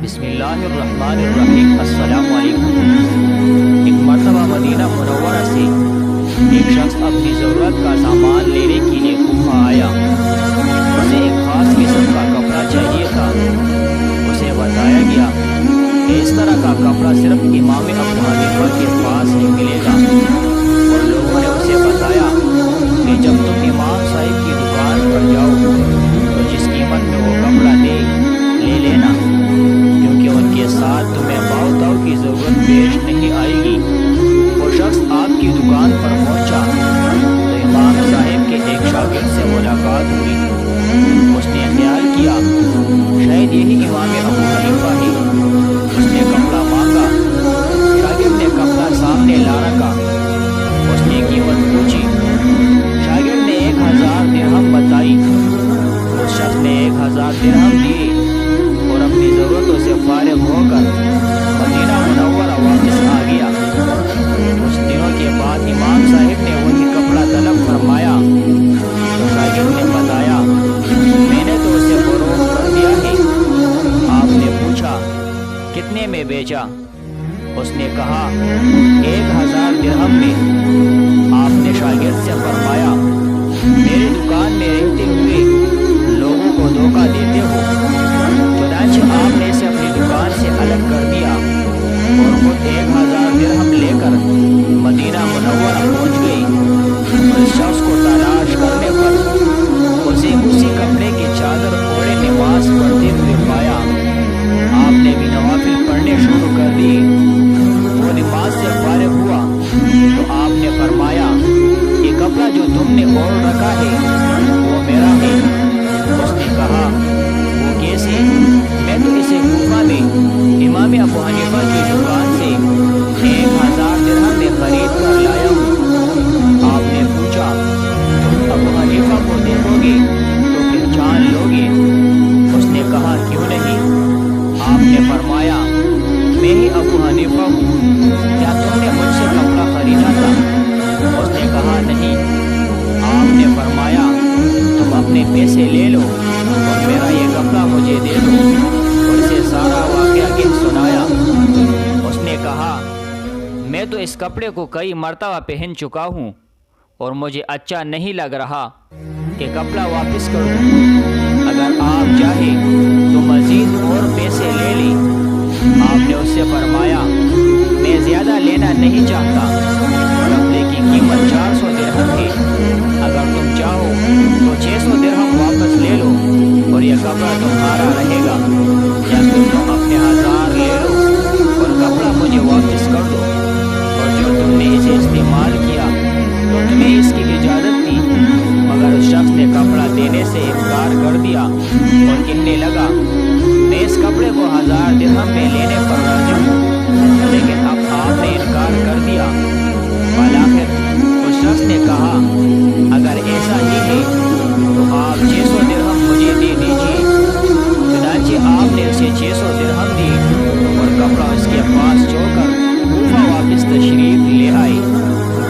بسم اللہ الرحمن الرحیم۔ السلام علیکم۔ ایک مرتبہ مدینہ منورہ سے ایک شخص اپنی ضرورت کا سامان لینے کے لیے کوفہ آیا۔ اسے ایک خاص قسم کا کپڑا چاہیے تھا۔ اسے بتایا گیا کہ اس طرح کا کپڑا صرف امام ابو حنیفہ کے پاس ہی ملے گا، اور لوگوں نے اسے بتایا کہ جب تم امام صاحب کی دکان پر جاؤ تو جس قیمت میں وہ کپڑا دے لے لینا، کیونکہ ان کے ساتھ تمہیں باؤ تاؤ کی ضرورت پیش نہیں آئے گی۔ وہ شخص آپ کی دکان پر پہنچا تو امام صاحب کے ایک شاگرد سے ملاقات ہوئی۔ اس نے خیال کیا شاید یہی امام ابو حنیفہ ہے۔ اس نے کپڑا مانگا، شاگرد نے کپڑا سامنے لا رکھا۔ اس نے قیمت پوچھی، شاگرد نے 1000 درہم بتائی۔ اس شخص نے 1000 درہم دیے اور اپنی ضرورتوں سے فارغ ہو کر مدینہ منورہ واپس آ گیا۔ کچھ دنوں کے بعد امام صاحب نے وہی کپڑا طلب فرمایا تو شاگرد نے بتایا، میں نے تو اسے فروخت کر دیا ہے۔ آپ نے پوچھا کتنے میں بیچا؟ اس نے کہا 1000 درہم میں۔ آپ نے شاگرد سے فرمایا، میری دکان میں رہتے ہوئے لوگوں کو دھوکہ دیتے ہو۔ چنانچہ آپ نے اسے اپنی دکان سے الگ کر دیا اور خود 1000 درہم لے کر مدینہ منورہ پہنچ گئی۔ اس شخص کو تلاش کرنے پر اسے اسی کپڑے کی چادر اوڑھے نماز پڑھتے ہوئے پایا۔ آپ نے بھی نوافل پڑھنے شروع کر دی۔ وہ نماز سے فارغ ہوا تو آپ نے فرمایا، یہ کپڑا جو تم نے اوڑھ رکھا ہے وہ میرا ہے۔ اس نے کہا، وہ کیسے؟ میں تو اسے کوفہ میں امام ابو حنیفہ کی دکان سے 1000 درہم میں خرید کر لایا ہوں۔ آپ نے پوچھا، تم ابو حنیفہ کو دیکھو گے تو پہچان لو گے؟ اس نے کہا، کیوں نہیں؟ آپ نے فرمایا، میں ہی ابو حنیفہ ہوں، کیا تم نے مجھ سے کپڑا خریدا تھا؟ اس نے کہا، نہیں۔ آپ نے فرمایا، تم اپنے پیسے لے لو اور میرا یہ کپڑا مجھے دے دو۔ اور اسے سارا واقعہ کہہ سنایا۔ اس نے کہا، میں تو اس کپڑے کو کئی مرتبہ پہن چکا ہوں اور مجھے اچھا نہیں لگ رہا کہ کپڑا واپس کر دوں۔ اگر آپ چاہیں تو مزید اور پیسے لے لیں۔ آپ نے اس سے فرمایا، میں زیادہ لینا نہیں چاہتا، کپڑے کی قیمت 400 درہم ہے۔ اگر تم چاہو تو 600 درہم واپس لے لو اور یہ کپڑا تمہارا رہے گا، یا پھر تم اپنے 1000 لے لو اور کپڑا مجھے واپس کر دو، اور جو تم نے اسے استعمال کیا تو تمہیں اس کی اجازت تھی۔ مگر اس شخص نے کپڑا دینے سے انکار کر دیا۔